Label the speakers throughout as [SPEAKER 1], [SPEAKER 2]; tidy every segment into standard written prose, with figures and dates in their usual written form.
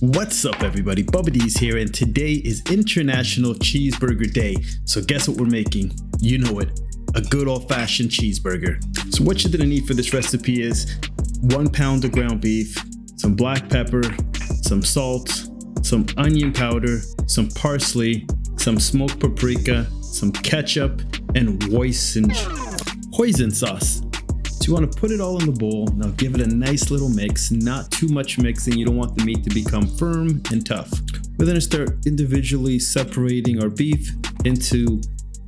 [SPEAKER 1] What's up everybody, Bubba D's here, and today is International Cheeseburger Day. So guess what we're making? You know it, a good old-fashioned cheeseburger. So what you're gonna need for this recipe is 1 pound of ground beef, some black pepper, some salt, some onion powder, some parsley, some smoked paprika, some ketchup, and hoisin sauce. So you want to put it all in the bowl. Now give it a nice little mix, not too much mixing. You don't want the meat to become firm and tough. We're going to start individually separating our beef into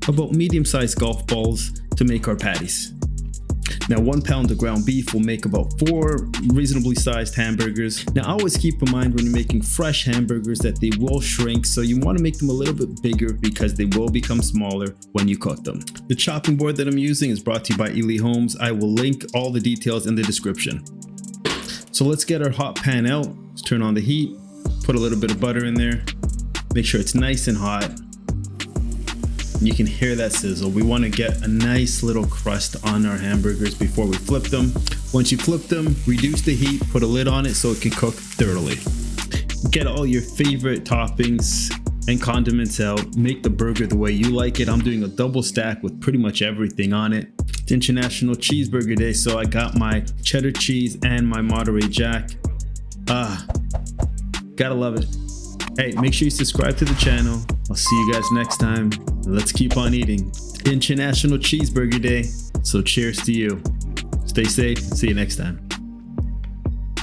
[SPEAKER 1] about medium-sized golf balls to make our patties. Now 1 pound of ground beef will make about 4 reasonably sized hamburgers. Now always keep in mind when you're making fresh hamburgers that they will shrink, so you want to make them a little bit bigger because they will become smaller when you cook them. The chopping board that I'm using is brought to you by Ely Homes. I will link all the details in the description. So let's get our hot pan out. Let's turn on the heat, put a little bit of butter in there, make sure it's nice and hot. You can hear that sizzle. We want to get a nice little crust on our hamburgers before we flip them. Once you flip them, reduce the heat, put a lid on it so it can cook thoroughly. Get all your favorite toppings and condiments out. Make the burger the way you like it. I'm doing a double stack with pretty much everything on it. It's International Cheeseburger Day, so I got my cheddar cheese and my Monterey Jack. Gotta love it. Hey, make sure you subscribe to the channel. I'll see you guys next time. Let's keep on eating. International Cheeseburger Day. So cheers to you. Stay safe. See you next time.